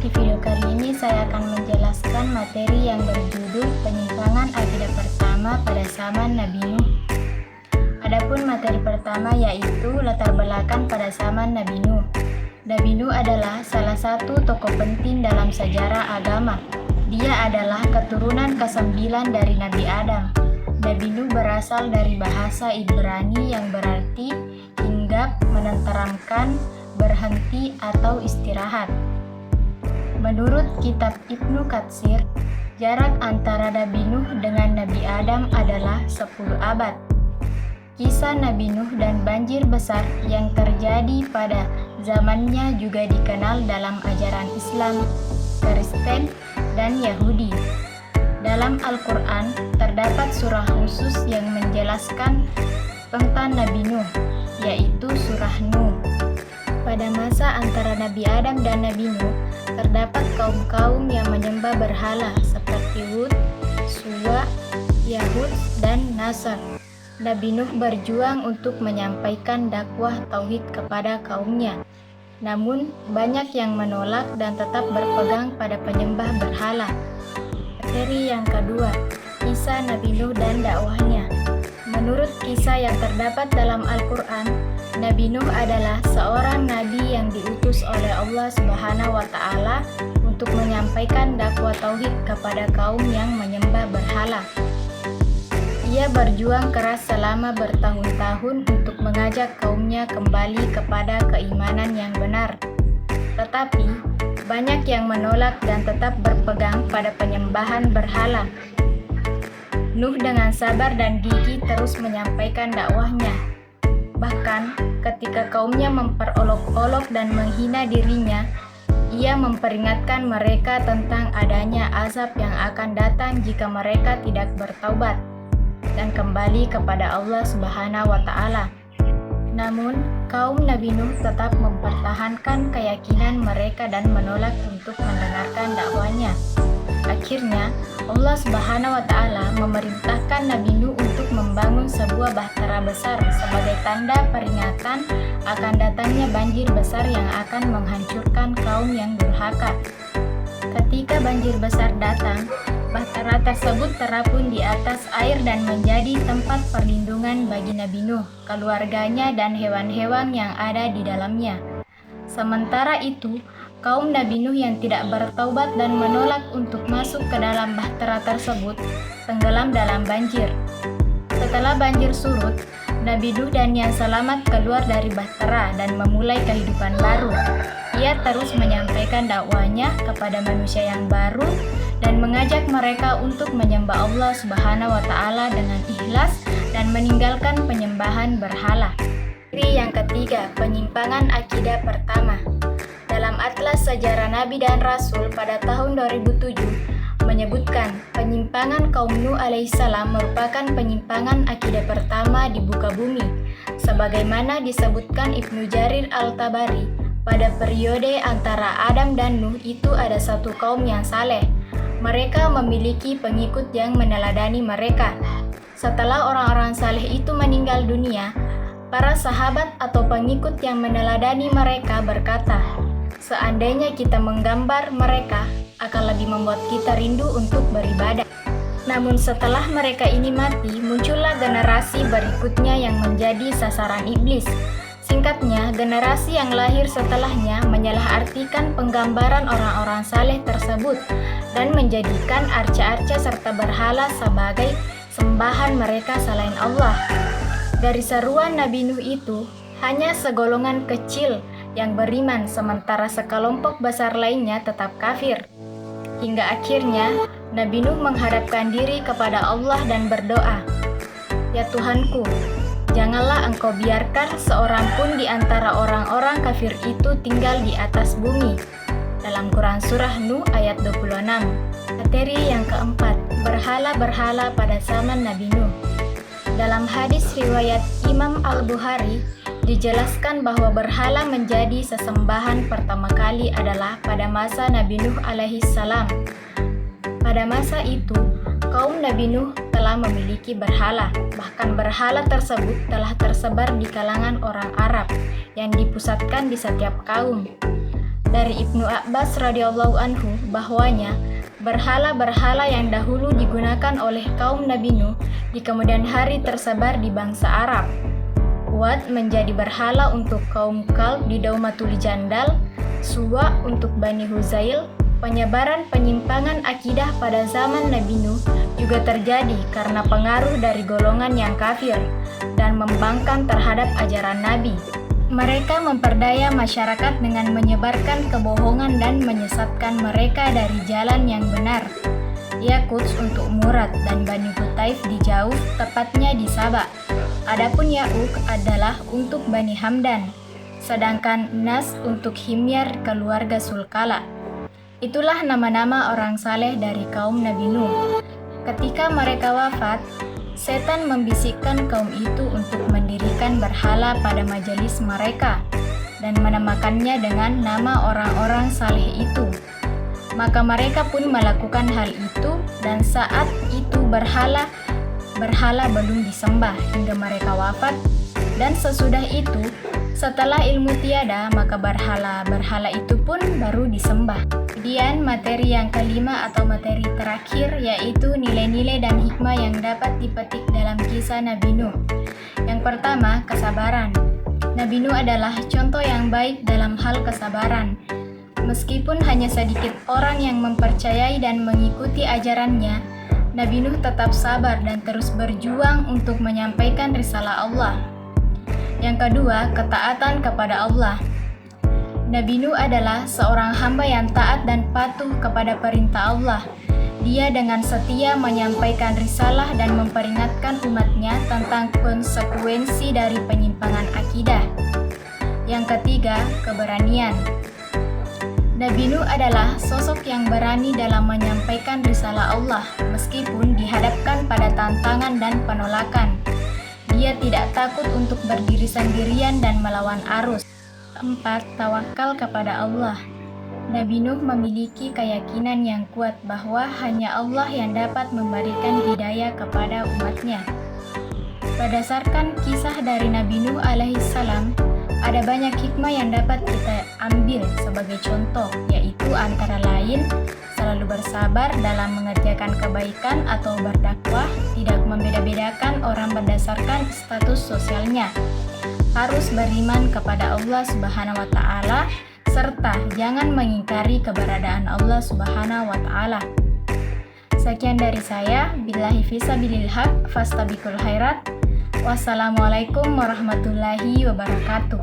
Di video kali ini saya akan menjelaskan materi yang berjudul penyimpangan akidah pertama pada zaman Nabi Nuh. Adapun materi pertama yaitu latar belakang pada zaman Nabi Nuh. Nabi Nuh adalah salah satu tokoh penting dalam sejarah agama. Dia adalah keturunan ke-9 dari Nabi Adam. Nabi Nuh berasal dari bahasa Ibrani yang berarti hinggap, menenteramkan, berhenti atau istirahat. Menurut kitab Ibnu Katsir, jarak antara Nabi Nuh dengan Nabi Adam adalah 10 abad. Kisah Nabi Nuh dan banjir besar yang terjadi pada zamannya juga dikenal dalam ajaran Islam, Kristen, dan Yahudi. Dalam Al-Quran, terdapat surah khusus yang menjelaskan tentang Nabi Nuh, yaitu surah Nuh. Pada masa antara Nabi Adam dan Nabi Nuh, terdapat kaum-kaum yang menyembah berhala seperti Hud, Suwa, Yahud, dan Nasr. Nabi Nuh berjuang untuk menyampaikan dakwah tauhid kepada kaumnya. Namun, banyak yang menolak dan tetap berpegang pada penyembah berhala. Materi yang kedua, kisah Nabi Nuh dan dakwahnya. Menurut kisah yang terdapat dalam Al-Quran, Nabi Nuh adalah seorang nabi yang diutus oleh Allah Subhanahu wa Ta'ala untuk menyampaikan dakwah tauhid kepada kaum yang menyembah berhala. Ia berjuang keras selama bertahun-tahun untuk mengajak kaumnya kembali kepada keimanan yang benar. Tetapi, banyak yang menolak dan tetap berpegang pada penyembahan berhala. Nuh dengan sabar dan gigih terus menyampaikan dakwahnya. Bahkan, ketika kaumnya memperolok-olok dan menghina dirinya, ia memperingatkan mereka tentang adanya azab yang akan datang jika mereka tidak bertaubat dan kembali kepada Allah Subhanahu wa Ta'ala. Namun, kaum Nabi Nuh tetap mempertahankan keyakinan mereka dan menolak untuk mendengarkan dakwanya. Akhirnya, Allah Subhanahu wa Ta'ala memerintahkan Nabi Nuh untuk membangun sebuah bahtera besar sebagai tanda peringatan akan datangnya banjir besar yang akan menghancurkan kaum yang durhaka. Ketika banjir besar datang, bahtera tersebut terapung di atas air dan menjadi tempat perlindungan bagi Nabi Nuh, keluarganya, dan hewan-hewan yang ada di dalamnya. Sementara itu, kaum Nabi Nuh yang tidak bertaubat dan menolak untuk masuk ke dalam bahtera tersebut tenggelam dalam banjir. Setelah banjir surut, Nabi Nuh dan yang selamat keluar dari bahtera dan memulai kehidupan baru. Ia terus menyampaikan dakwahnya kepada manusia yang baru dan mengajak mereka untuk menyembah Allah Subhanahu wa Ta'ala dengan ikhlas dan meninggalkan penyembahan berhala. Yang ketiga, penyimpangan akidah pertama. Dalam Atlas Sejarah Nabi dan Rasul pada tahun 2007 menyebutkan penyimpangan kaum Nuh alaihissalam merupakan penyimpangan akidah pertama di muka bumi. Sebagaimana disebutkan Ibnu Jarir Al-Tabari, pada periode antara Adam dan Nuh itu ada satu kaum yang saleh. Mereka memiliki pengikut yang meneladani mereka. Setelah orang-orang saleh itu meninggal dunia, para sahabat atau pengikut yang meneladani mereka berkata, "Seandainya kita menggambar mereka, akan lebih membuat kita rindu untuk beribadah." Namun setelah mereka ini mati, muncullah generasi berikutnya yang menjadi sasaran iblis. Singkatnya, generasi yang lahir setelahnya menyalahartikan penggambaran orang-orang saleh tersebut dan menjadikan arca-arca serta berhala sebagai sembahan mereka selain Allah. Dari seruan Nabi Nuh itu, hanya segolongan kecil yang beriman, sementara sekelompok besar lainnya tetap kafir. Hingga akhirnya, Nabi Nuh menghadapkan diri kepada Allah dan berdoa, "Ya Tuhanku, janganlah Engkau biarkan seorang pun di antara orang-orang kafir itu tinggal di atas bumi." Dalam Quran Surah Nuh ayat 26. Materi yang keempat, berhala-berhala pada zaman Nabi Nuh. Dalam hadis riwayat Imam Al-Bukhari, dijelaskan bahwa berhala menjadi sesembahan pertama kali adalah pada masa Nabi Nuh alaihissalam. Pada masa itu, kaum Nabi Nuh telah memiliki berhala. Bahkan berhala tersebut telah tersebar di kalangan orang Arab yang dipusatkan di setiap kaum. dari Ibnu Abbas radhiyallahu anhu bahwanya berhala-berhala yang dahulu digunakan oleh kaum Nabi Nuh di kemudian hari tersebar di bangsa Arab. Wat menjadi berhala untuk kaum Kalb di Daumatul Jandal, Suwa untuk Bani Huzail. Penyebaran penyimpangan akidah pada zaman Nabi Nuh juga terjadi karena pengaruh dari golongan yang kafir dan membangkang terhadap ajaran Nabi. Mereka memperdaya masyarakat dengan menyebarkan kebohongan dan menyesatkan mereka dari jalan yang benar. Yaquts untuk Murad dan Bani Qutaif di Jauf, tepatnya di Sabak. Adapun Ya'uq adalah untuk Bani Hamdan, sedangkan Nas untuk Himyar keluarga Sulkala. Itulah nama-nama orang saleh dari kaum Nabi Nuh. Ketika mereka wafat, setan membisikkan kaum itu untuk mendirikan berhala pada majelis mereka dan menamakannya dengan nama orang-orang saleh itu. Maka mereka pun melakukan hal itu, dan saat itu berhala belum disembah hingga mereka wafat, dan sesudah itu, setelah ilmu tiada, maka berhala itu pun baru disembah. Kemudian materi yang kelima atau materi terakhir yaitu nilai-nilai dan hikmah yang dapat dipetik dalam kisah Nabi Nuh. Yang pertama, kesabaran. Nabi Nuh adalah contoh yang baik dalam hal kesabaran. Meskipun hanya sedikit orang yang mempercayai dan mengikuti ajarannya, Nabi Nuh tetap sabar dan terus berjuang untuk menyampaikan risalah Allah. Yang kedua, ketaatan kepada Allah. Nabi Nuh adalah seorang hamba yang taat dan patuh kepada perintah Allah. Dia dengan setia menyampaikan risalah dan memperingatkan umatnya tentang konsekuensi dari penyimpangan akidah. Yang ketiga, keberanian. Nabi Nuh adalah sosok yang berani dalam menyampaikan risalah Allah meskipun dihadapkan pada tantangan dan penolakan. Dia tidak takut untuk berdiri sendirian dan melawan arus. 4. Tawakal kepada Allah. Nabi Nuh memiliki keyakinan yang kuat bahwa hanya Allah yang dapat memberikan hidayah kepada umatnya. Berdasarkan kisah dari Nabi Nuh alaihissalam, ada banyak hikmah yang dapat kita ambil sebagai contoh, yaitu antara lain selalu bersabar dalam mengerjakan kebaikan atau berdakwah, tidak membeda-bedakan orang berdasarkan status sosialnya, harus beriman kepada Allah Subhanahu wa Ta'ala, serta jangan mengingkari keberadaan Allah Subhanahu wa Ta'ala. Sekian dari saya, billahi fisabilil haq, fastabiqul khairat. Wassalamualaikum warahmatullahi wabarakatuh.